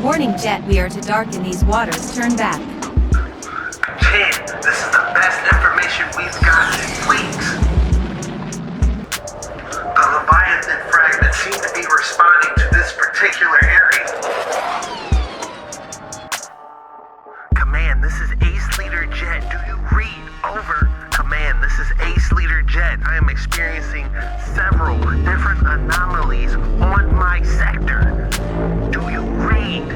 Warning Jet, we are to darken these waters. Turn back. Chan, this is the best information we've got in weeks. The Leviathan fragments seem to be responding to this particular area. Command, this is Ace Leader Jet. Do you read? Over. Command, this is Ace Leader Jet. I am experiencing several different anomalies on my sector. Do you read?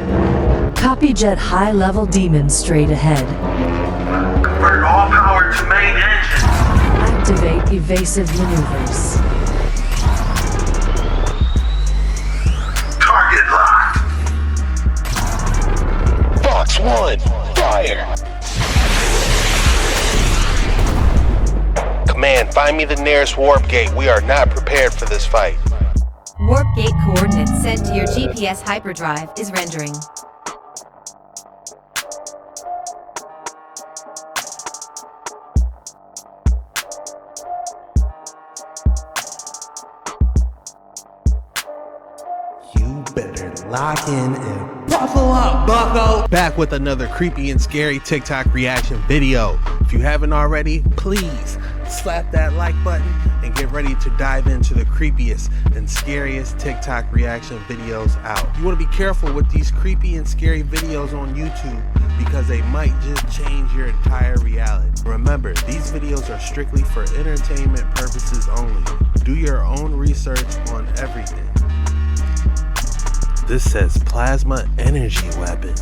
Copy Jet, high-level demons straight ahead. Convert all power to main engine. Activate evasive maneuvers. Target locked. Fox 1, fire! Command, find me the nearest warp gate. We are not prepared for this fight. Warp gate coordinates sent to your GPS hyperdrive is rendering. You better lock in and buckle up, bucko! Back with another creepy and scary TikTok reaction video. If you haven't already, please slap that like button and get ready to dive into the creepiest and scariest TikTok reaction videos out. You want to be careful with these creepy and scary videos on YouTube because they might just change your entire reality. Remember, these videos are strictly for entertainment purposes only. Do your own research on everything. This says plasma energy weapons.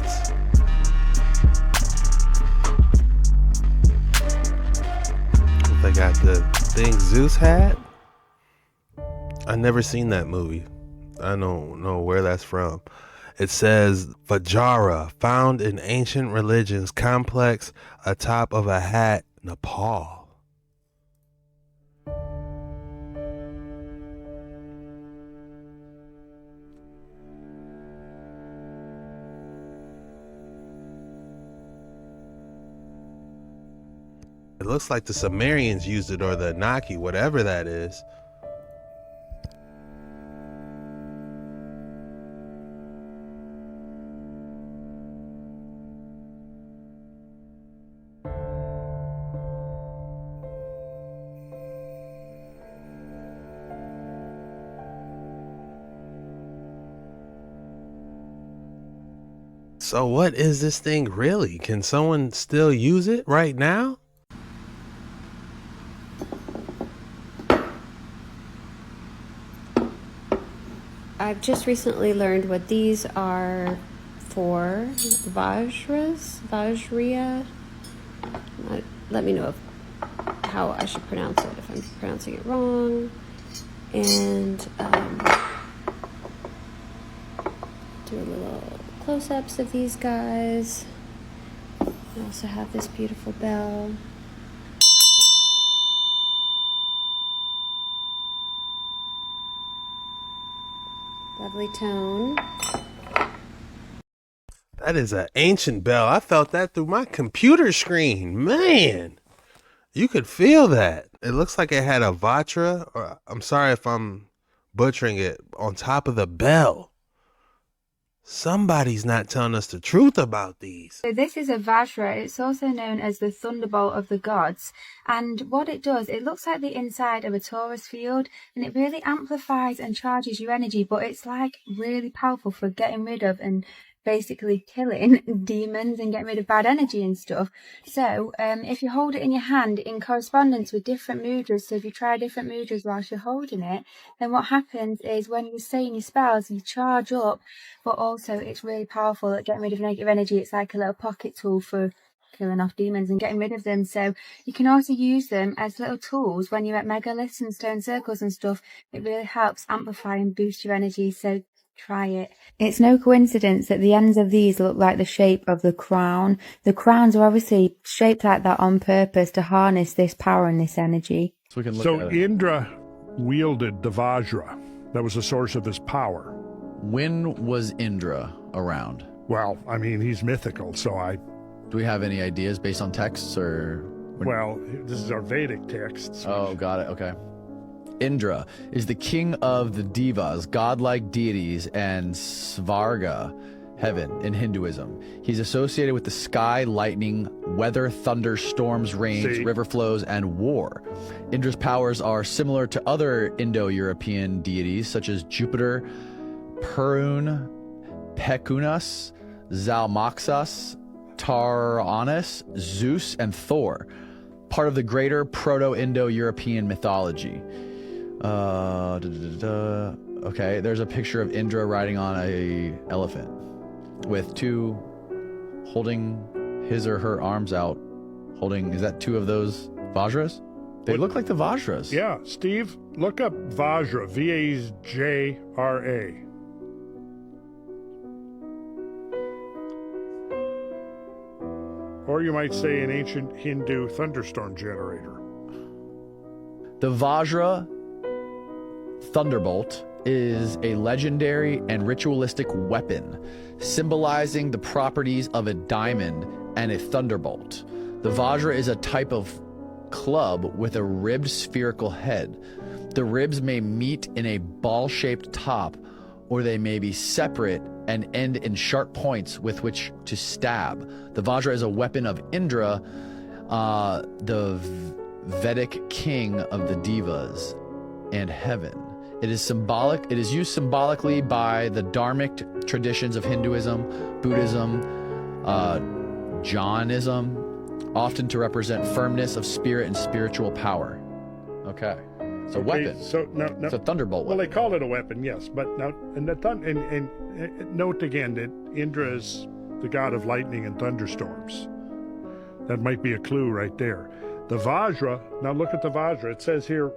They got the thing Zeus had. I never seen that movie. I don't know where that's from. It says Vajra, found in ancient religions complex atop of a hat, Nepal. It looks like the Sumerians used it, or the Anunnaki, whatever that is. So what is this thing really? Can someone still use it right now? I've just recently learned what these are for. Vajra. Let me know how I should pronounce it, if I'm pronouncing it wrong. And do a little close-ups of these guys. I also have this beautiful bell. Lovely tone. That is an ancient bell. I felt that through my computer screen. Man, you could feel that. It looks like it had a Vajra, or I'm sorry if I'm butchering it, on top of the bell. Somebody's not telling us the truth about these. So this is a Vajra. It's also known as the thunderbolt of the gods. And what it does, it looks like the inside of a torus field, and it really amplifies and charges your energy, but it's like really powerful for getting rid of and basically killing demons and getting rid of bad energy and stuff. So if you hold it in your hand in correspondence with different mudras, so if you try different mudras whilst you're holding it, then what happens is when you're saying your spells, you charge up, but also it's really powerful at getting rid of negative energy. It's like a little pocket tool for killing off demons and getting rid of them. So you can also use them as little tools when you're at megaliths and stone circles and stuff. It really helps amplify and boost your energy. So try it. It's no coincidence that the ends of these look like the shape of the crown. The crowns are obviously shaped like that on purpose to harness this power and this energy. So we can look at it. Indra wielded the Vajra. That was the source of his power. When was Indra around? Well, I mean, he's mythical, so Do we have any ideas based on texts or? Well, this is our Vedic texts. Oh, got it. Okay. Indra is the king of the Devas, godlike deities, and Svarga heaven in Hinduism. He's associated with the sky, lightning, weather, thunder, storms, rains, river flows, and war. Indra's powers are similar to other Indo-European deities such as Jupiter, Perun, Pekunas, Zalmoxas, Taranis, Zeus, and Thor, part of the greater Proto-Indo-European mythology. Okay, there's a picture of Indra riding on a elephant with two holding his or her arms out, holding, is that two of those Vajras? They look like the Vajras. Yeah, Steve, look up Vajra, V-A-J-R-A. Or you might say an ancient Hindu thunderstorm generator. The Vajra Thunderbolt is a legendary and ritualistic weapon, symbolizing the properties of a diamond and a thunderbolt. The Vajra is a type of club with a ribbed spherical head. The ribs may meet in a ball-shaped top, or they may be separate and end in sharp points with which to stab. The Vajra is a weapon of Indra, the Vedic king of the devas and heaven. It is symbolic. It is used symbolically by the dharmic traditions of Hinduism, Buddhism, Jainism, often to represent firmness of spirit and spiritual power. Okay, it's a weapon. So no, it's a thunderbolt weapon. Well, they call it a weapon, yes, but now and note again that Indra is the god of lightning and thunderstorms. That might be a clue right there. The Vajra. Now look at the Vajra. It says here.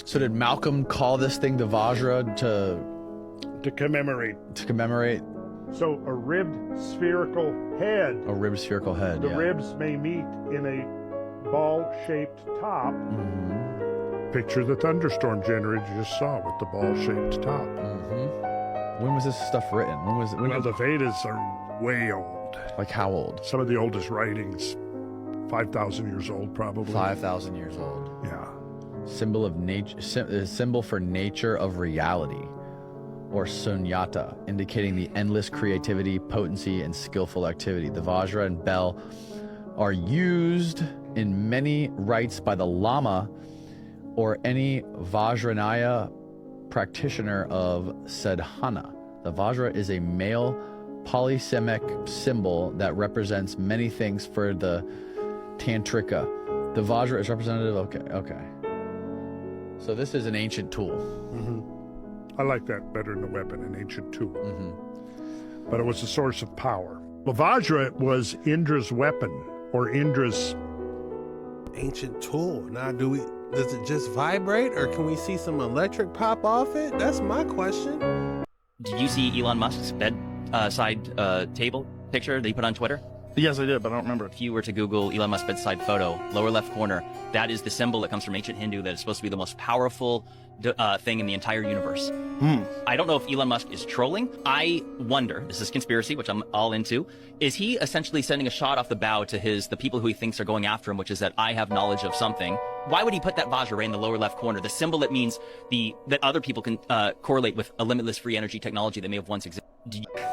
So did Malcolm call this thing the Vajra to commemorate? To commemorate. So a ribbed spherical head. A ribbed spherical head. The ribs may meet in a ball-shaped top. Mm-hmm. Picture the thunderstorm generator you just saw with the ball-shaped top. Mm-hmm. When was this stuff written? Well, the Vedas are way old. Like how old? Some of the oldest writings, 5,000 years old, probably. 5,000 years old. Yeah. Symbol of nature, symbol for nature of reality, or sunyata, indicating the endless creativity, potency, and skillful activity. The Vajra and bell are used in many rites by the Lama or any Vajranaya practitioner of sadhana. The Vajra is a male polysemic symbol that represents many things for the Tantrika. The Vajra is representative. Okay. So this is an ancient tool. Mm-hmm. I like that better than a weapon, an ancient tool. Mm-hmm. But it was a source of power. Well, Vajra was Indra's weapon, or Indra's ancient tool. Now, does it just vibrate, or can we see some electric pop off it? That's my question. Did you see Elon Musk's bedside table picture that he put on Twitter? Yes, I did, but I don't remember. If you were to Google Elon Musk's bedside photo, lower left corner, that is the symbol that comes from ancient Hindu that is supposed to be the most powerful thing in the entire universe. I don't know if Elon Musk is trolling. I wonder, this is conspiracy, which I'm all into, is he essentially sending a shot off the bow to the people who he thinks are going after him, which is that I have knowledge of something. Why would he put that Vajra in the lower left corner, the symbol that means that other people can correlate with a limitless free energy technology that may have once existed?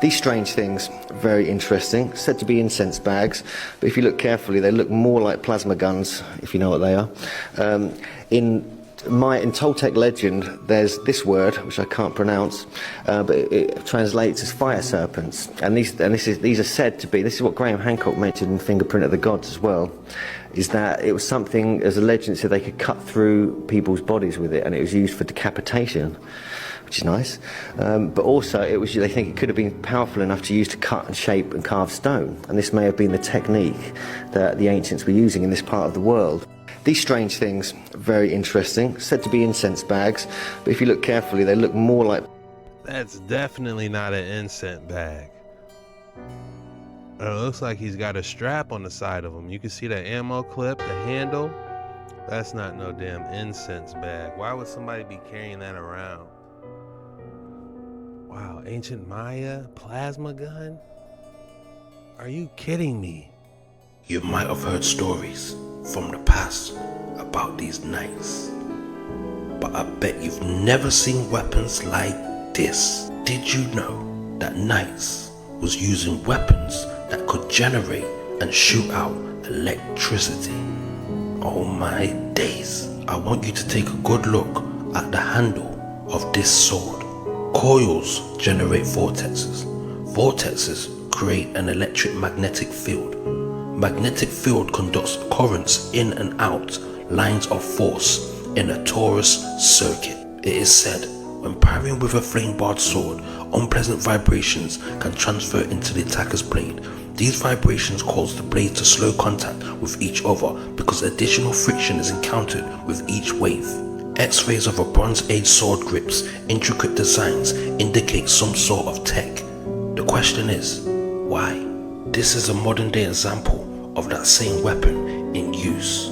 These strange things, very interesting, said to be incense bags, but if you look carefully, they look more like plasma guns, if you know what they are. In Toltec legend, there's this word, which I can't pronounce, but it translates as fire serpents. And these are said to be, this is what Graham Hancock mentioned in Fingerprint of the Gods as well, is that it was something, as a legend said, they could cut through people's bodies with it, and it was used for decapitation, which is nice. But also, they think it could have been powerful enough to use to cut and shape and carve stone. And this may have been the technique that the ancients were using in this part of the world. These strange things, very interesting, said to be incense bags, but if you look carefully, they look more like... That's definitely not an incense bag. It looks like he's got a strap on the side of him. You can see the ammo clip, the handle. That's not no damn incense bag. Why would somebody be carrying that around? Wow, ancient Maya plasma gun? Are you kidding me? You might have heard stories from the past about these knights, but I bet you've never seen weapons like this. Did you know that knights was using weapons that could generate and shoot out electricity. Oh my days. I want you to take a good look at the handle of this sword. Coils generate vortexes. Vortexes create an electric magnetic field. Magnetic field conducts currents in and out lines of force in a torus circuit. It is said, when parrying with a flame-barred sword, unpleasant vibrations can transfer into the attacker's blade. These vibrations cause the blade to slow contact with each other because additional friction is encountered with each wave. X-rays of a Bronze Age sword grip's intricate designs indicate some sort of tech. The question is, why? This is a modern day example of that same weapon in use.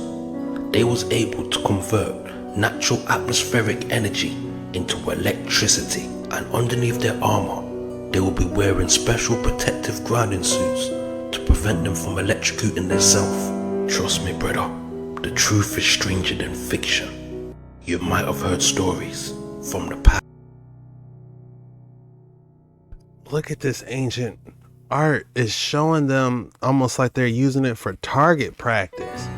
They was able to convert natural atmospheric energy into electricity, and underneath their armor, they will be wearing special protective grounding suits to prevent them from electrocuting themselves. Trust me, brother, the truth is stranger than fiction. You might have heard stories from the past. Look at this ancient art. It's showing them almost like they're using it for target practice,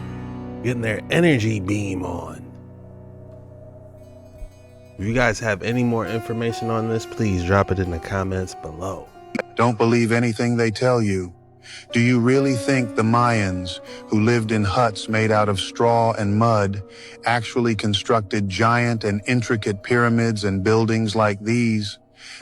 getting their energy beam on. If you guys have any more information on this, please drop it in the comments below. Don't believe anything they tell you. Do you really think the Mayans, who lived in huts made out of straw and mud, actually constructed giant and intricate pyramids and buildings like these?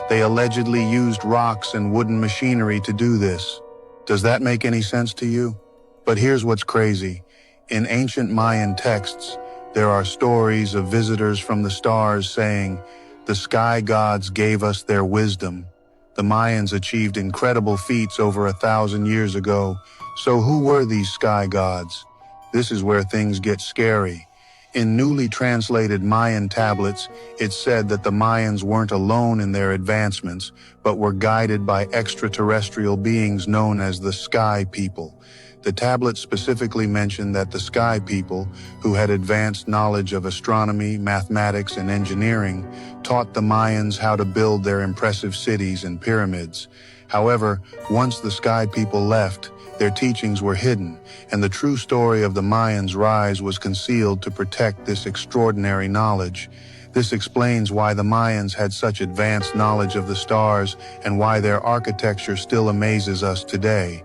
They allegedly used rocks and wooden machinery to do this. Does that make any sense to you? But here's what's crazy. In ancient Mayan texts, there are stories of visitors from the stars saying, "The sky gods gave us their wisdom." The Mayans achieved incredible feats over 1,000 years ago. So who were these sky gods? This is where things get scary. In newly translated Mayan tablets, it's said that the Mayans weren't alone in their advancements, but were guided by extraterrestrial beings known as the Sky People. The tablets specifically mentioned that the Sky People, who had advanced knowledge of astronomy, mathematics, and engineering, taught the Mayans how to build their impressive cities and pyramids. However, once the Sky People left, their teachings were hidden, and the true story of the Mayans' rise was concealed to protect this extraordinary knowledge. This explains why the Mayans had such advanced knowledge of the stars and why their architecture still amazes us today.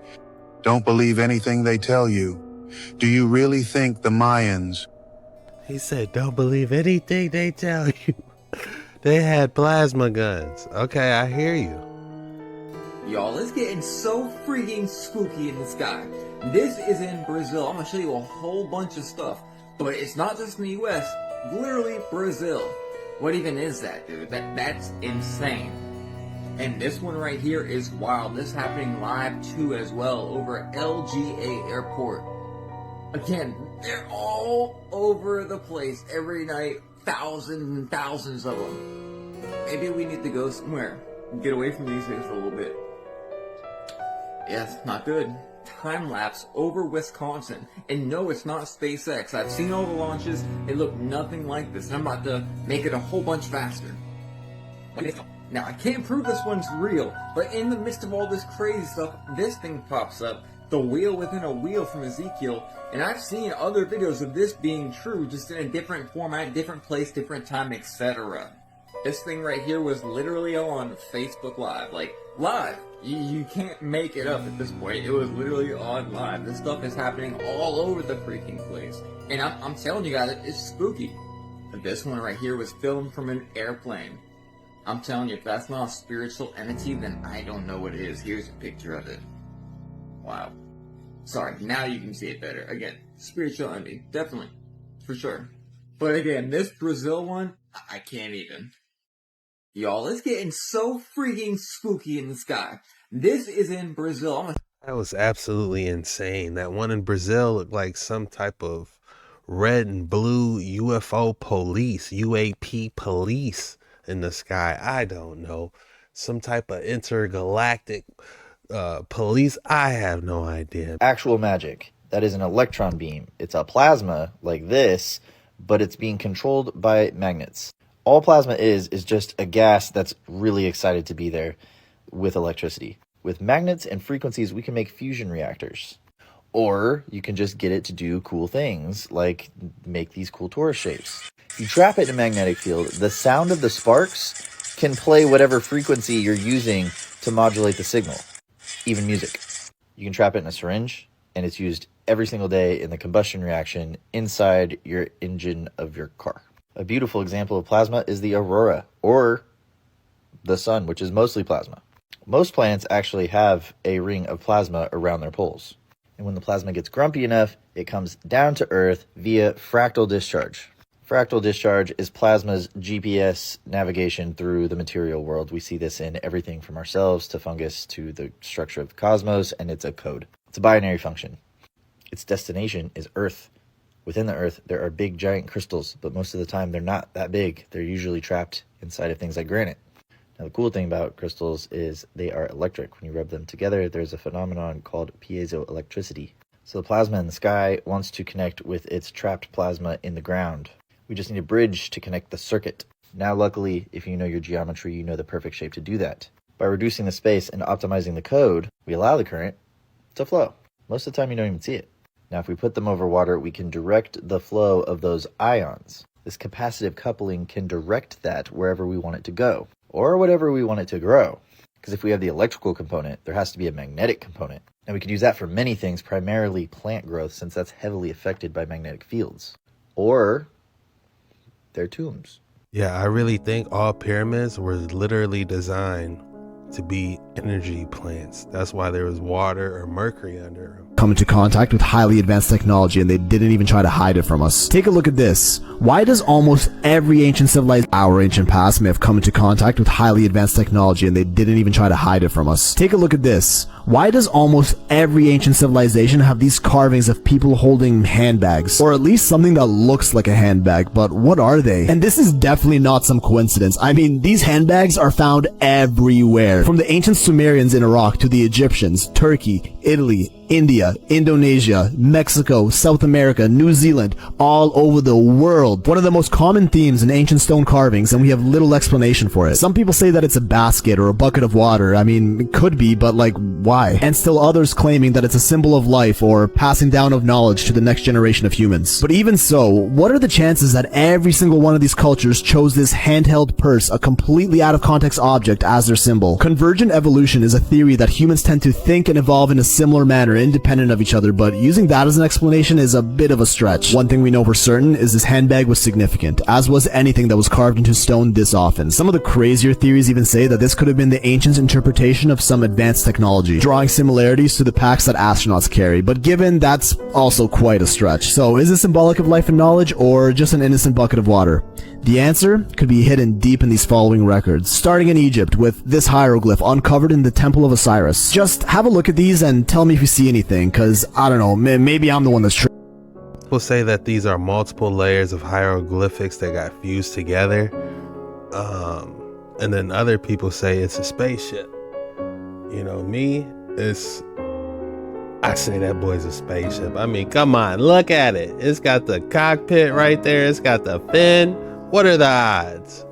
Don't believe anything they tell you. Do you really think the Mayans... He said, don't believe anything they tell you. They had plasma guns. Okay, I hear you. Y'all, it's getting so freaking spooky in the sky. This is in Brazil. I'm gonna show you a whole bunch of stuff. But it's not just in the US, literally Brazil. What even is that, dude? That's insane. And this one right here is wild. This is happening live too as well over LGA Airport. Again, they're all over the place every night. Thousands and thousands of them. Maybe we need to go somewhere and get away from these things for a little bit. Yeah, it's not good. Time lapse over Wisconsin. And no, it's not SpaceX. I've seen all the launches. They look nothing like this. And I'm about to make it a whole bunch faster. Now, I can't prove this one's real, but in the midst of all this crazy stuff, this thing pops up, the wheel within a wheel from Ezekiel, and I've seen other videos of this being true, just in a different format, different place, different time, etc. This thing right here was literally on Facebook Live, like, live! You can't make it up at this point, it was literally on live. This stuff is happening all over the freaking place, and I'm telling you guys, it's spooky. This one right here was filmed from an airplane. I'm telling you, if that's not a spiritual entity, then I don't know what it is. Here's a picture of it. Wow. Sorry, now you can see it better. Again, spiritual entity. Definitely. For sure. But again, this Brazil one, I can't even. Y'all, it's getting so freaking spooky in the sky. This is in Brazil. That was absolutely insane. That one in Brazil looked like some type of red and blue UFO police, UAP police in the sky. I don't know, some type of intergalactic police. I have no idea. Actual magic. That is an electron beam. It's a plasma like this, but it's being controlled by magnets. All plasma is just a gas that's really excited to be there with electricity. With magnets and frequencies, we can make fusion reactors. Or you can just get it to do cool things, like make these cool torus shapes. If you trap it in a magnetic field, the sound of the sparks can play whatever frequency you're using to modulate the signal, even music. You can trap it in a syringe, and it's used every single day in the combustion reaction inside your engine of your car. A beautiful example of plasma is the aurora, or the sun, which is mostly plasma. Most planets actually have a ring of plasma around their poles. And when the plasma gets grumpy enough, it comes down to Earth via fractal discharge. Fractal discharge is plasma's GPS navigation through the material world. We see this in everything from ourselves to fungus to the structure of the cosmos, and it's a code. It's a binary function. Its destination is Earth. Within the Earth, there are big giant crystals, but most of the time they're not that big. They're usually trapped inside of things like granite. Now, the cool thing about crystals is they are electric. When you rub them together, there's a phenomenon called piezoelectricity. So the plasma in the sky wants to connect with its trapped plasma in the ground. We just need a bridge to connect the circuit. Now, luckily, if you know your geometry, you know the perfect shape to do that. By reducing the space and optimizing the code, we allow the current to flow. Most of the time, you don't even see it. Now, if we put them over water, we can direct the flow of those ions. This capacitive coupling can direct that wherever we want it to go, or whatever we want it to grow. Because if we have the electrical component, there has to be a magnetic component. And we could use that for many things, primarily plant growth, since that's heavily affected by magnetic fields. Or their tombs. Yeah, I really think all pyramids were literally designed to be energy plants. That's why there was water or mercury under them. Come into contact with highly advanced technology, and they didn't even try to hide it from us. Take a look at this. Why does almost every ancient civilization, our ancient past, may have come into contact with highly advanced technology, and they didn't even try to hide it from us? Take a look at this. Why does almost every ancient civilization have these carvings of people holding handbags? Or at least something that looks like a handbag, but what are they? And this is definitely not some coincidence. I mean, these handbags are found everywhere. From the ancient Sumerians in Iraq to the Egyptians, Turkey, Italy, India, Indonesia, Mexico, South America, New Zealand, all over the world. One of the most common themes in ancient stone carvings, and we have little explanation for it. Some people say that it's a basket or a bucket of water. I mean, it could be, but like, why? And still others claiming that it's a symbol of life or passing down of knowledge to the next generation of humans. But even so, what are the chances that every single one of these cultures chose this handheld purse, a completely out of context object, as their symbol? Convergent evolution is a theory that humans tend to think and evolve in a similar manner, independent of each other, but using that as an explanation is a bit of a stretch. One thing we know for certain is this handbag was significant, as was anything that was carved into stone this often. Some of the crazier theories even say that this could have been the ancients' interpretation of some advanced technology, drawing similarities to the packs that astronauts carry, but given that's also quite a stretch. So is this symbolic of life and knowledge, or just an innocent bucket of water? The answer could be hidden deep in these following records, starting in Egypt with this hieroglyph uncovered in the Temple of Osiris. Just have a look at these and tell me if you see anything, cause I don't know, maybe I'm the one that's People say that these are multiple layers of hieroglyphics that got fused together, and then other people say it's a spaceship. You know, I say that boy's a spaceship. I mean, come on, look at it. It's got the cockpit right there. It's got the fin. What are the odds?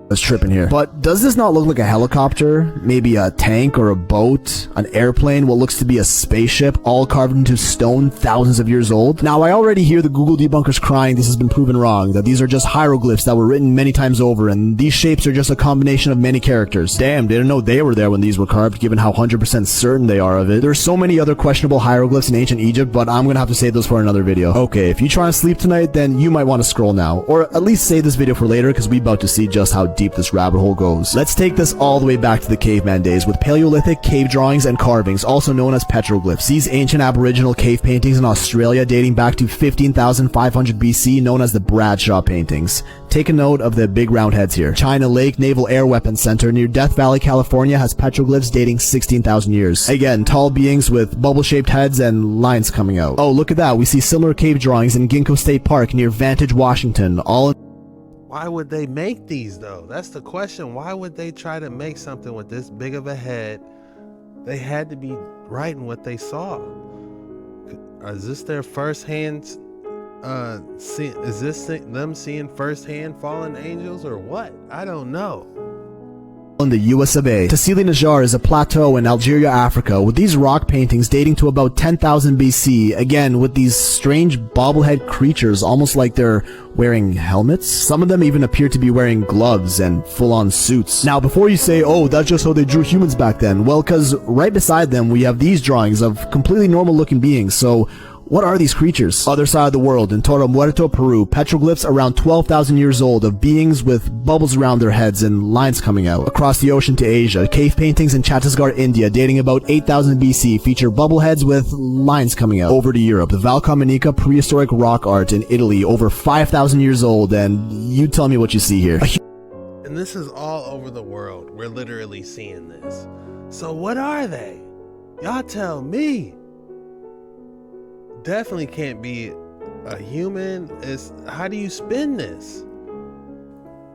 was tripping here. But does this not look like a helicopter? Maybe a tank or a boat? An airplane? What looks to be a spaceship, all carved into stone thousands of years old? Now, I already hear the Google debunkers crying this has been proven wrong, that these are just hieroglyphs that were written many times over, and these shapes are just a combination of many characters. Damn, didn't know they were there when these were carved, given how 100% certain they are of it. There's so many other questionable hieroglyphs in ancient Egypt, but I'm gonna have to save those for another video. Okay, if you try to sleep tonight, then you might want to scroll now, or at least save this video for later, because we about to see just how deep this rabbit hole goes. Let's take this all the way back to the caveman days with Paleolithic cave drawings and carvings, also known as petroglyphs. These ancient aboriginal cave paintings in Australia dating back to 15,500 BC, known as the Bradshaw paintings. Take a note of the big round heads here. China Lake Naval Air Weapons Center near Death Valley, California has petroglyphs dating 16,000 years. Again, tall beings with bubble-shaped heads and lines coming out. Oh, look at that. We see similar cave drawings in Ginkgo State Park near Vantage, Washington, all in. Why would they make these though? That's the question. Why would they try to make something with this big of a head? They had to be writing what they saw. Is this their firsthand is this them seeing firsthand fallen angels or what? I don't know. in the US of A. Tassili Najar is a plateau in Algeria, Africa, with these rock paintings dating to about 10,000 BC, again with these strange bobblehead creatures, almost like they're wearing helmets. Some of them even appear to be wearing gloves and full-on suits. Now, before you say, oh, that's just how they drew humans back then, well, cause right beside them we have these drawings of completely normal-looking beings, so what are these creatures? Other side of the world, in Toro Muerto, Peru, petroglyphs around 12,000 years old of beings with bubbles around their heads and lines coming out. Across the ocean to Asia, cave paintings in Chhattisgarh, India, dating about 8,000 BC, feature bubble heads with lines coming out. Over to Europe, the Val Camonica prehistoric rock art in Italy, over 5,000 years old, and you tell me what you see here. And this is all over the world. We're literally seeing this. So what are they? Y'all tell me. Definitely can't be a human. How do you spin this?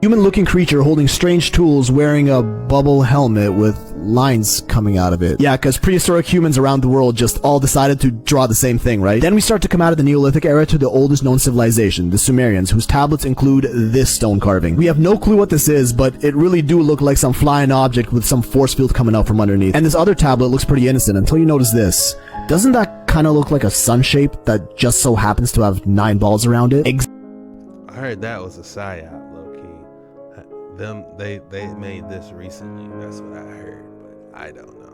Human-looking creature holding strange tools, wearing a bubble helmet with lines coming out of it. Yeah, because prehistoric humans around the world just all decided to draw the same thing, right? Then we start to come out of the Neolithic era to the oldest known civilization, the Sumerians, whose tablets include this stone carving. We have no clue what this is, but it really do look like some flying object with some force field coming out from underneath. And this other tablet looks pretty innocent until you notice this. Doesn't that kind of look like a sun shape that just so happens to have 9 balls around it? I heard that was a psyop, low key. They made this recently. That's what I heard, but I don't know.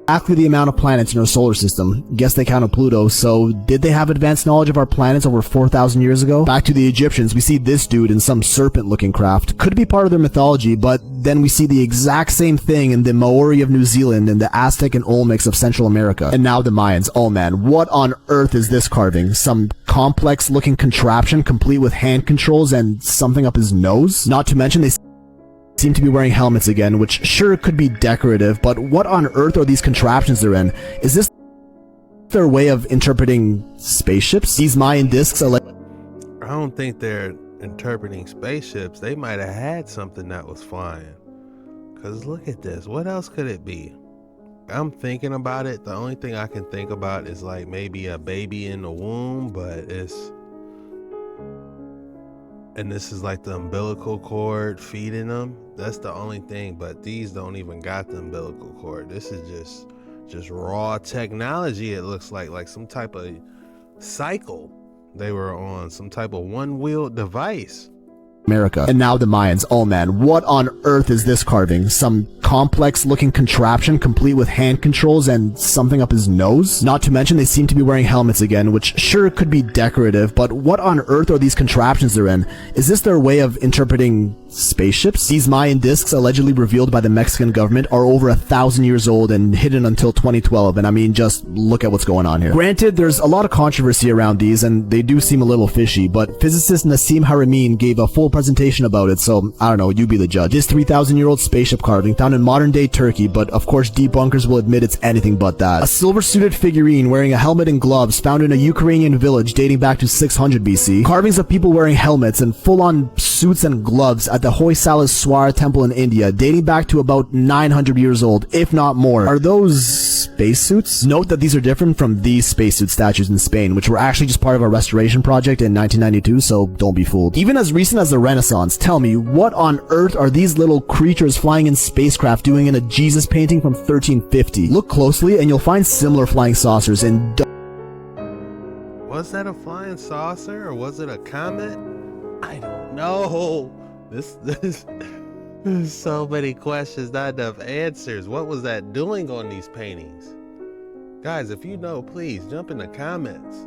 Exactly the amount of planets in our solar system. Guess they counted Pluto, so did they have advanced knowledge of our planets over 4,000 years ago? Back to the Egyptians, we see this dude in some serpent-looking craft. Could be part of their mythology, but then we see the exact same thing in the Maori of New Zealand and the Aztec and Olmecs of Central America. And now the Mayans. Oh man, what on earth is this carving? Some complex-looking contraption complete with hand controls and something up his nose? Not to mention they seem to be wearing helmets again, which sure could be decorative, but what on earth are these contraptions they're in? Is this their way of interpreting spaceships? These Mayan discs are like... I don't think they're interpreting spaceships. They might have had something that was flying. Cause look at this. What else could it be? I'm thinking about it. The only thing I can think about is like maybe a baby in the womb, but it's... And this is like the umbilical cord feeding them. That's the only thing, but these don't even got the umbilical cord. This is just raw technology. It looks like some type of cycle they were on, some type of one-wheeled device. America. And now the Mayans. Oh man, what on earth is this carving? Some complex-looking contraption complete with hand controls and something up his nose? Not to mention they seem to be wearing helmets again, which sure could be decorative, but what on earth are these contraptions they're in? Is this their way of interpreting spaceships? These Mayan discs, allegedly revealed by the Mexican government, are over 1,000 years old and hidden until 2012, and I mean, just look at what's going on here. Granted, there's a lot of controversy around these, and they do seem a little fishy, but physicist Nassim Haramein gave a full presentation about it, so I don't know, you be the judge. This 3,000-year-old spaceship carving found in modern-day Turkey, but of course debunkers will admit it's anything but that. A silver-suited figurine wearing a helmet and gloves found in a Ukrainian village dating back to 600 BC. Carvings of people wearing helmets and full-on suits and gloves at the Hoysala temple in India, dating back to about 900 years old, if not more. Are those spacesuits? Note that these are different from these spacesuit statues in Spain, which were actually just part of a restoration project in 1992, so don't be fooled. Even as recent as the Renaissance, tell me, what on earth are these little creatures flying in spacecraft doing in a Jesus painting from 1350? Look closely and you'll find similar flying saucers in... Was that a flying saucer or was it a comet? I don't know. There's so many questions, not enough answers. What was that doing on these paintings? Guys, if you know, please jump in the comments.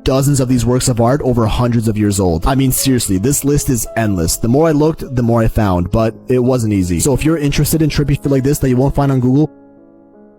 Dozens of these works of art over hundreds of years old. I mean, seriously, this list is endless. The more I looked, the more I found, but it wasn't easy. So if you're interested in trippy shit like this that you won't find on Google,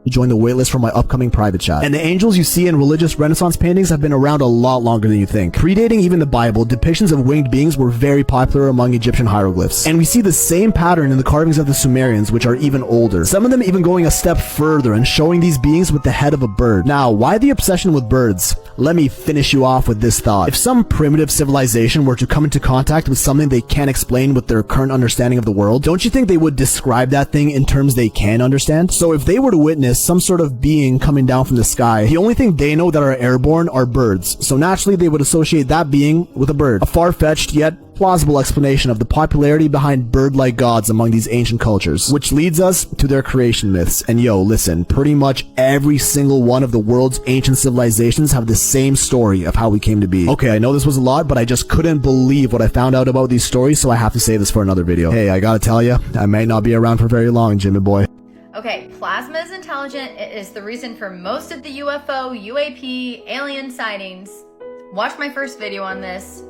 join the waitlist for my upcoming private chat. And the angels you see in religious Renaissance paintings have been around a lot longer than you think. Predating even the Bible, depictions of winged beings were very popular among Egyptian hieroglyphs. And we see the same pattern in the carvings of the Sumerians, which are even older. Some of them even going a step further and showing these beings with the head of a bird. Now, why the obsession with birds? Let me finish you off with this thought. If some primitive civilization were to come into contact with something they can't explain with their current understanding of the world, don't you think they would describe that thing in terms they can understand? So if they were to witness some sort of being coming down from the sky, the only thing they know that are airborne are birds. So naturally they would associate that being with a bird. A far-fetched yet plausible explanation of the popularity behind bird-like gods among these ancient cultures, which leads us to their creation myths. And yo, listen, pretty much every single one of the world's ancient civilizations have the same story of how we came to be. Okay, I know this was a lot, but I just couldn't believe what I found out about these stories, so I have to save this for another video. Hey, I gotta tell you, I may not be around for very long, Jimmy boy. Okay, plasma is intelligent. It is the reason for most of the UFO, UAP, alien sightings. Watch my first video on this.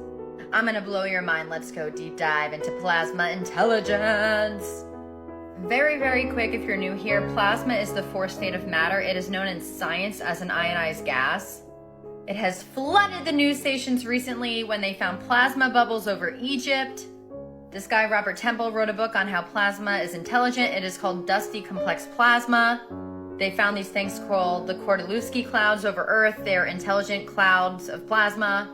I'm gonna blow your mind. Let's go deep dive into plasma intelligence. Very, very quick if you're new here, plasma is the fourth state of matter. It is known in science as an ionized gas. It has flooded the news stations recently when they found plasma bubbles over Egypt. This guy, Robert Temple, wrote a book on how plasma is intelligent. It is called dusty complex plasma. They found these things called the Kordylewski clouds over Earth. They are intelligent clouds of plasma.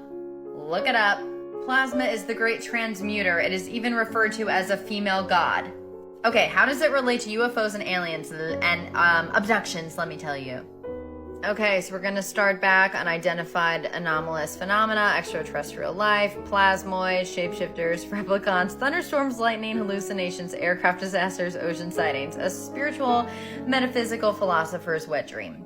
Look it up. Plasma is the great transmuter. It is even referred to as a female god. Okay, how does it relate to UFOs and aliens and abductions, let me tell you. Okay, so we're gonna start back unidentified anomalous phenomena, extraterrestrial life, plasmoids, shapeshifters, replicants, thunderstorms, lightning, hallucinations, aircraft disasters, ocean sightings, a spiritual, metaphysical philosopher's wet dream.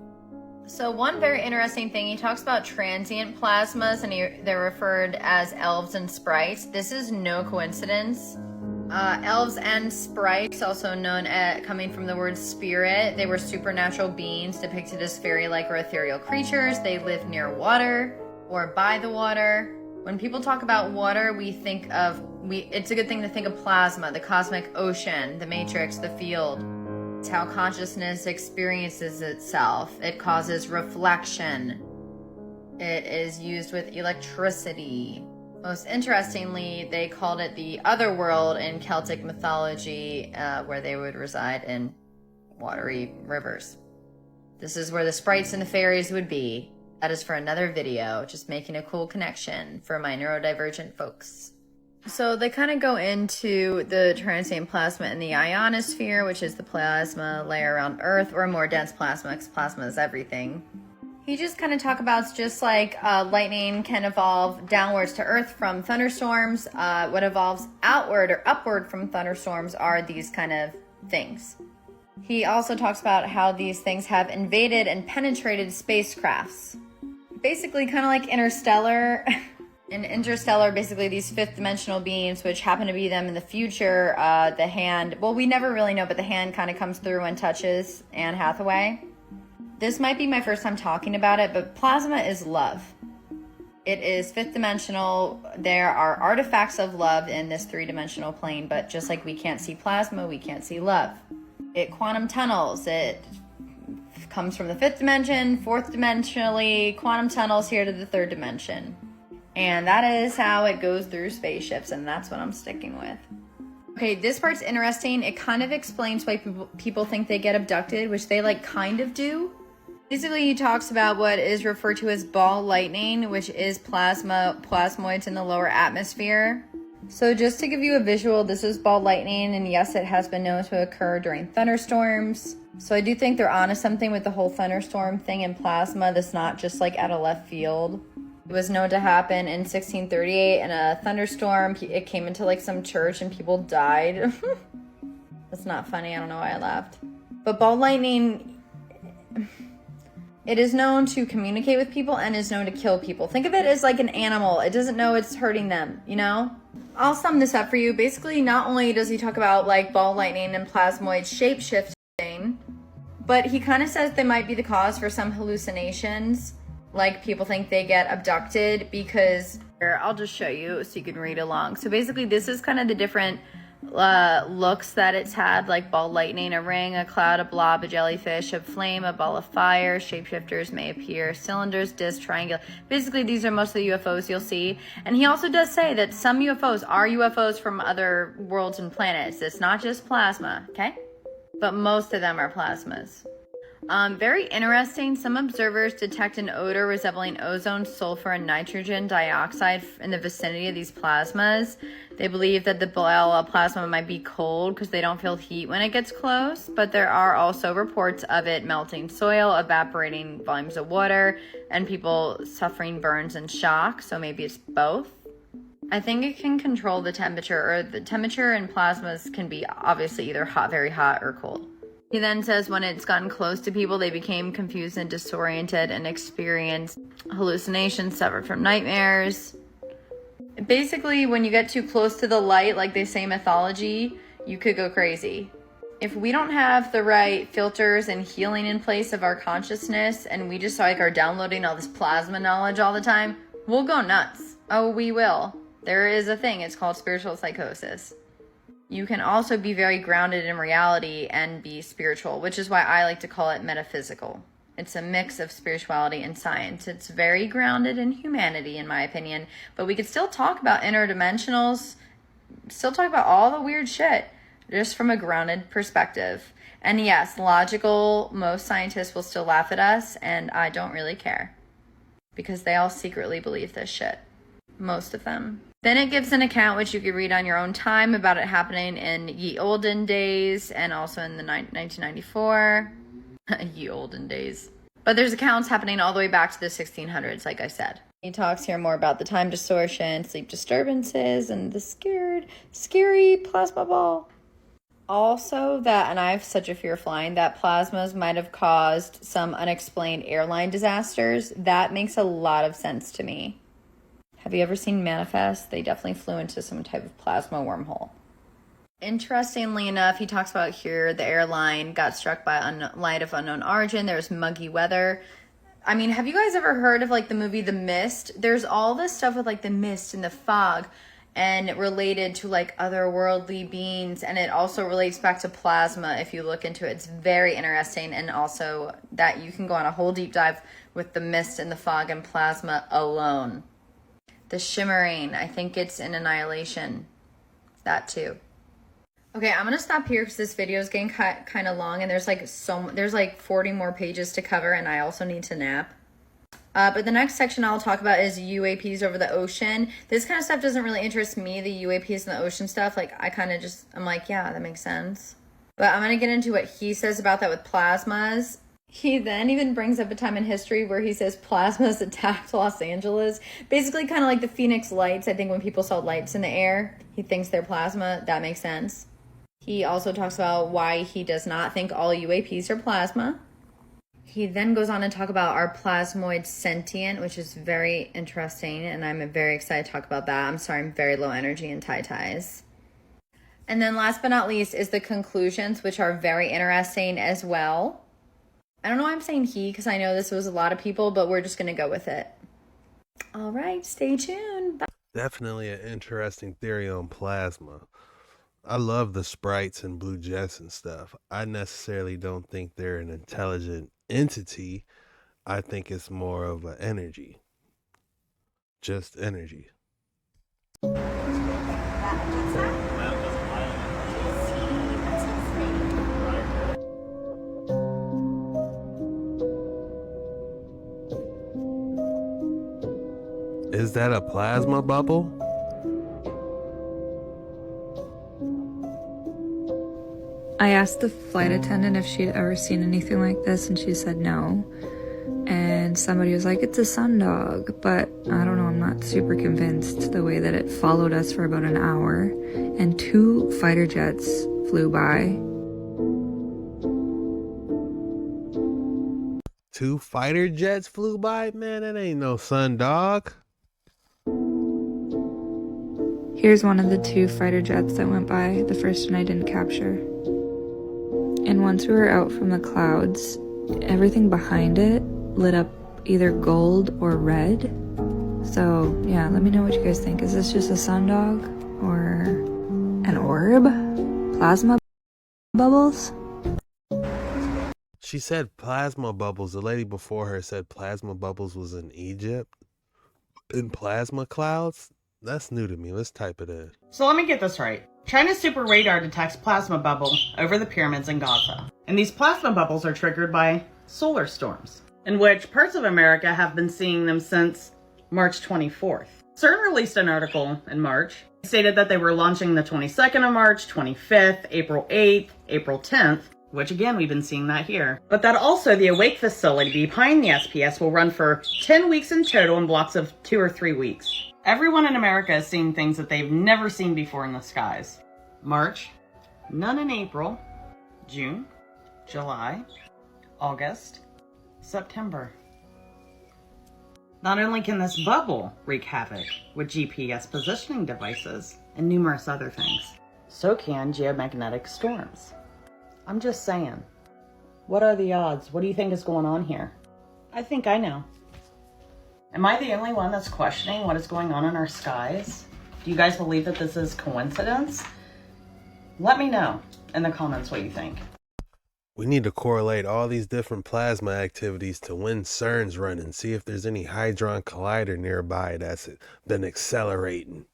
So one very interesting thing, he talks about transient plasmas and they're referred as elves and sprites. This is no coincidence. Elves and sprites, also known as, coming from the word spirit, they were supernatural beings depicted as fairy-like or ethereal creatures. They lived near water or by the water. When people talk about water, we think of, it's a good thing to think of plasma, the cosmic ocean, the matrix, the field. It's how consciousness experiences itself. It causes reflection. It is used with electricity. Most interestingly, they called it the other world in Celtic mythology, where they would reside in watery rivers. This is where the sprites and the fairies would be. That is for another video, just making a cool connection for my neurodivergent folks. So they kind of go into the transient plasma in the ionosphere, which is the plasma layer around Earth, or more dense plasma, because plasma is everything. He just kind of talk about it's just like lightning can evolve downwards to Earth from thunderstorms. What evolves outward or upward from thunderstorms are these kind of things. He also talks about how these things have invaded and penetrated spacecrafts. Basically kind of like Interstellar. In Interstellar, basically these fifth dimensional beings, which happen to be them in the future, the hand, well, we never really know, but the hand kind of comes through and touches Anne Hathaway. This might be my first time talking about it, but plasma is love. It is fifth dimensional. There are artifacts of love in this three-dimensional plane, but just like we can't see plasma, we can't see love. It quantum tunnels. It comes from the fifth dimension, fourth dimensionally, quantum tunnels here to the third dimension. And that is how it goes through spaceships, and that's what I'm sticking with. Okay, this part's interesting. It kind of explains why people think they get abducted, which they like kind of do. Basically, he talks about what is referred to as ball lightning, which is plasmoids in the lower atmosphere. So just to give you a visual, this is ball lightning, and yes, it has been known to occur during thunderstorms. So I do think they're onto something with the whole thunderstorm thing in plasma that's not just like out of left field. It was known to happen in 1638 in a thunderstorm. It came into like some church and people died. That's not funny. I don't know why I laughed. But ball lightning, it is known to communicate with people and is known to kill people. Think of it as like an animal. It doesn't know it's hurting them, you know? I'll sum this up for you. Basically, not only does he talk about like ball lightning and plasmoid shape-shifting, but he kind of says they might be the cause for some hallucinations. Like people think they get abducted because, here, I'll just show you so you can read along. So basically this is kind of the different looks that it's had, like ball lightning, a ring, a cloud, a blob, a jellyfish, a flame, a ball of fire, shapeshifters may appear, cylinders, discs, triangle. Basically these are most of the UFOs you'll see. And he also does say that some UFOs are UFOs from other worlds and planets. It's not just plasma, okay? But most of them are plasmas. Very interesting. Some observers detect an odor resembling ozone, sulfur, and nitrogen dioxide in the vicinity of these plasmas. They believe that the plasma might be cold because they don't feel heat when it gets close, but there are also reports of it melting soil, evaporating volumes of water, and people suffering burns and shock, so maybe it's both. I think it can control the temperature, or the temperature in plasmas can be obviously either hot, very hot, or cold. He then says when it's gotten close to people, they became confused and disoriented and experienced hallucinations, suffered from nightmares. Basically, when you get too close to the light, like they say in mythology, you could go crazy. If we don't have the right filters and healing in place of our consciousness, and we just like are downloading all this plasma knowledge all the time, we'll go nuts. Oh, we will. There is a thing, it's called spiritual psychosis. You can also be very grounded in reality and be spiritual, which is why I like to call it metaphysical. It's a mix of spirituality and science. It's very grounded in humanity, in my opinion, but we could still talk about interdimensionals, still talk about all the weird shit, just from a grounded perspective. And yes, logical, most scientists will still laugh at us, and I don't really care, because they all secretly believe this shit. Most of them. Then it gives an account, which you could read on your own time, about it happening in ye olden days and also in the 1994. Ye olden days. But there's accounts happening all the way back to the 1600s, like I said. He talks here more about the time distortion, sleep disturbances, and the scary plasma ball. Also that, and I have such a fear of flying, that plasmas might have caused some unexplained airline disasters. That makes a lot of sense to me. Have you ever seen Manifest? They definitely flew into some type of plasma wormhole. Interestingly enough, he talks about here the airline got struck by light of unknown origin. There's muggy weather. I mean, have you guys ever heard of like the movie The Mist? There's all this stuff with like the mist and the fog and related to like otherworldly beings. And it also relates back to plasma if you look into it. It's very interesting. And also that you can go on a whole deep dive with the mist and the fog and plasma alone. The shimmering, I think it's in Annihilation. That too. Okay, I'm gonna stop here because this video is getting kind of long, and there's like 40 more pages to cover, and I also need to nap. But the next section I'll talk about is UAPs over the ocean. This kind of stuff doesn't really interest me, the UAPs and the ocean stuff. Like, I'm like, yeah, that makes sense. But I'm gonna get into what he says about that with plasmas. He then even brings up a time in history where he says plasmas attacked Los Angeles. Basically kind of like the Phoenix lights. I think when people saw lights in the air, he thinks they're plasma. That makes sense. He also talks about why he does not think all UAPs are plasma. He then goes on to talk about our plasmoid sentient, which is very interesting, and I'm very excited to talk about that. I'm sorry, I'm very low energy in ties. And then last but not least is the conclusions, which are very interesting as well. I don't know why I'm saying he, because I know this was a lot of people, but we're just going to go with it. All right, stay tuned. Bye. Definitely an interesting theory on plasma. I love the sprites and blue jets and stuff. I necessarily don't think they're an intelligent entity. I think it's more of an energy. Just energy. Is that a plasma bubble? I asked the flight attendant if she'd ever seen anything like this, and she said no. And somebody was like, it's a sundog, but I don't know, I'm not super convinced the way that it followed us for about an hour, and 2 fighter jets flew by. 2 fighter jets flew by? Man, that ain't no sundog. Here's one of the 2 fighter jets that went by, the first one I didn't capture. And once we were out from the clouds, everything behind it lit up either gold or red. So yeah, let me know what you guys think. Is this just a sundog or an orb? Plasma bubbles? She said plasma bubbles. The lady before her said plasma bubbles was in Egypt. In plasma clouds? That's new to me. Let's type it in. So let me get this right. China's super radar detects plasma bubble over the pyramids in Gaza. And these plasma bubbles are triggered by solar storms, in which parts of America have been seeing them since March 24th. CERN released an article in March. It stated that they were launching the 22nd of March, 25th, April 8th, April 10th, which again, we've been seeing that here. But that also the awake facility behind the SPS will run for 10 weeks in total in blocks of 2 or 3 weeks. Everyone in America is seeing things that they've never seen before in the skies. March, none in April, June, July, August, September. Not only can this bubble wreak havoc with GPS positioning devices and numerous other things, so can geomagnetic storms. I'm just saying, what are the odds? What do you think is going on here? I think I know. Am I the only one that's questioning what is going on in our skies? Do you guys believe that this is coincidence? Let me know in the comments what you think. We need to correlate all these different plasma activities to when CERN's running, see if there's any Hadron Collider nearby that's been accelerating.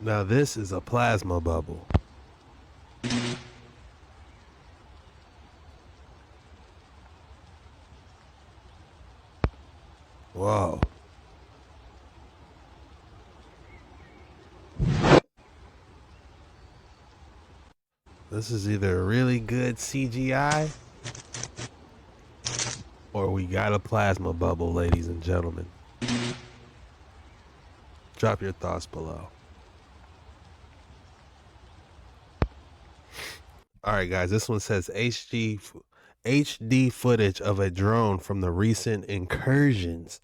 Now this is a plasma bubble. Whoa. This is either really good CGI or we got a plasma bubble, ladies and gentlemen. Drop your thoughts below. All right, guys, this one says HD footage of a drone from the recent incursions.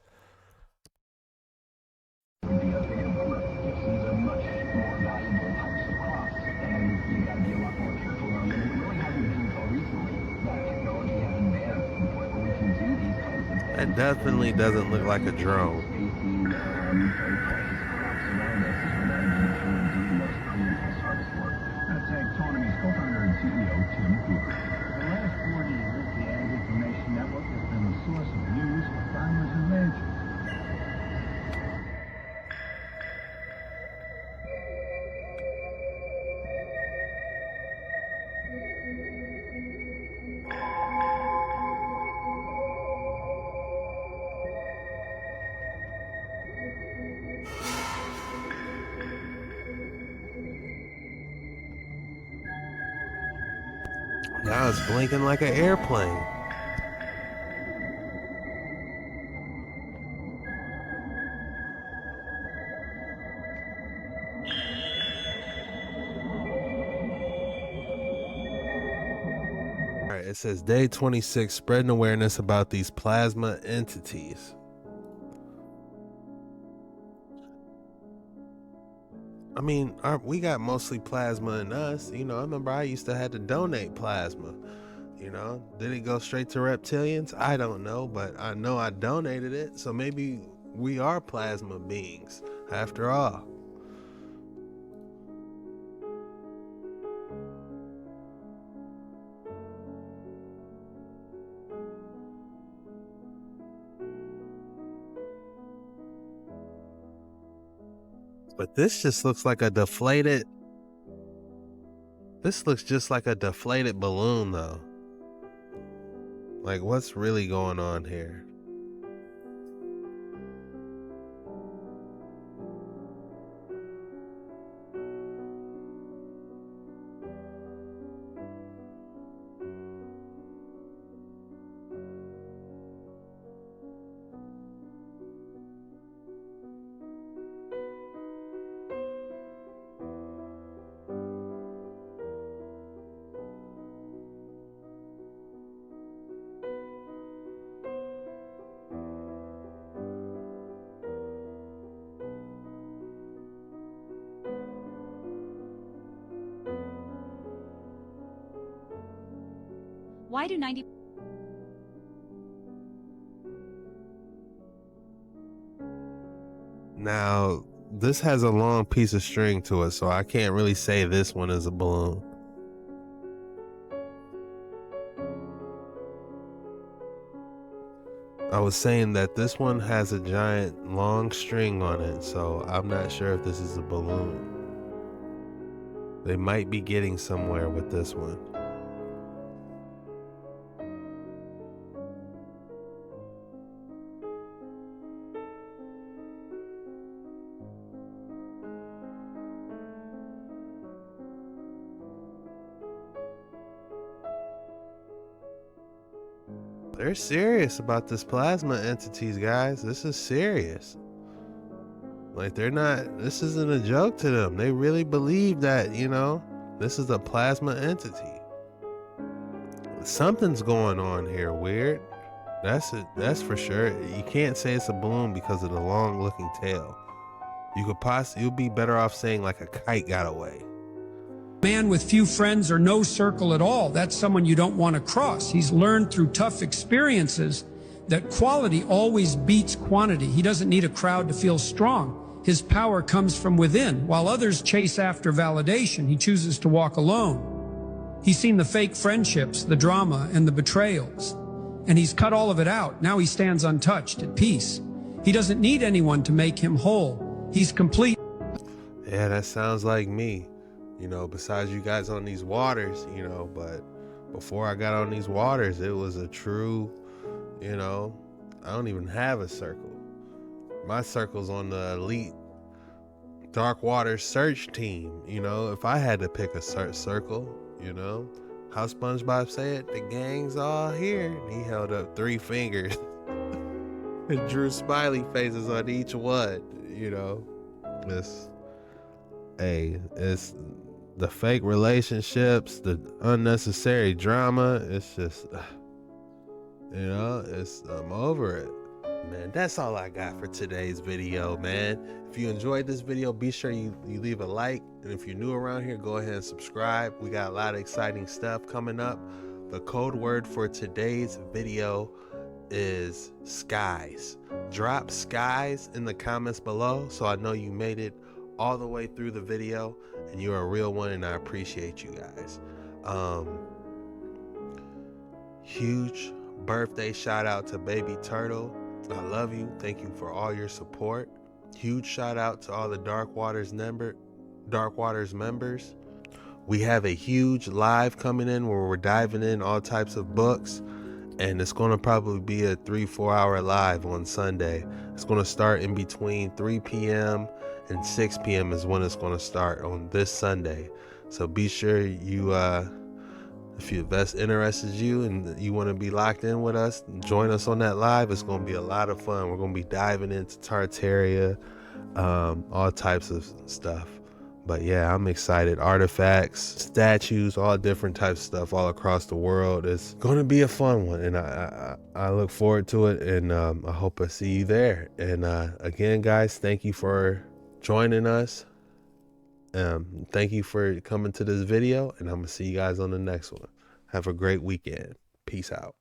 That definitely doesn't look like a drone. Now it's blinking like an airplane. All right, it says day 26, spreading awareness about these plasma entities. I mean, we got mostly plasma in us. You know, I remember I used to have to donate plasma. You know, did it go straight to reptilians? I don't know, but I know I donated it. So maybe we are plasma beings after all. But this just looks like a deflated. This looks just like a deflated balloon, though. Like, what's really going on here? Why do 90... Now, this has a long piece of string to it, so I can't really say this one is a balloon. I was saying that this one has a giant long string on it, so I'm not sure if this is a balloon. They might be getting somewhere with this one. They're serious about this plasma entities, guys. This is serious. Like, they're not, this isn't a joke to them. They really believe that, you know, this is a plasma entity. Something's going on here weird. That's for sure. You can't say it's a balloon because of the long looking tail. You'll be better off saying like a kite got away. Man with few friends or no circle at all, that's someone you don't want to cross. He's learned through tough experiences that quality always beats quantity. He doesn't need a crowd to feel strong. His power comes from within. While others chase after validation, he chooses to walk alone. He's seen the fake friendships, the drama, and the betrayals. And he's cut all of it out. Now he stands untouched, at peace. He doesn't need anyone to make him whole. He's complete. Yeah, that sounds like me. You know, besides you guys on these waters, you know, but before I got on these waters, it was a true, you know, I don't even have a circle. My circle's on the elite dark water search team. You know, if I had to pick a circle, you know, how SpongeBob said, the gang's all here. And he held up 3 fingers and drew smiley faces on each one, you know. It's the fake relationships, the unnecessary drama. It's just, you know, I'm over it. Man, that's all I got for today's video, man. If you enjoyed this video, be sure you leave a like. And if you're new around here, go ahead and subscribe. We got a lot of exciting stuff coming up. The code word for today's video is skies. Drop skies in the comments below so I know you made it all the way through the video and you're a real one, and I appreciate you guys. Huge birthday shout out to Baby Turtle. I love you. Thank you for all your support. Huge shout out to all the Dark Waters members. We have a huge live coming in where we're diving in all types of books, and it's going to probably be a 3-4 hour live on Sunday. It's going to start in between 3 p.m. and 6 p.m. is when it's going to start on this Sunday. So be sure you, if that's interested you and you want to be locked in with us, join us on that live. It's going to be a lot of fun. We're going to be diving into Tartaria, all types of stuff. But yeah, I'm excited. Artifacts, statues, all different types of stuff all across the world. It's going to be a fun one, and I look forward to it, and I hope I see you there. And again, guys, thank you for joining us. Thank you for coming to this video, and I'm gonna see you guys on the next one. Have a great weekend. Peace out.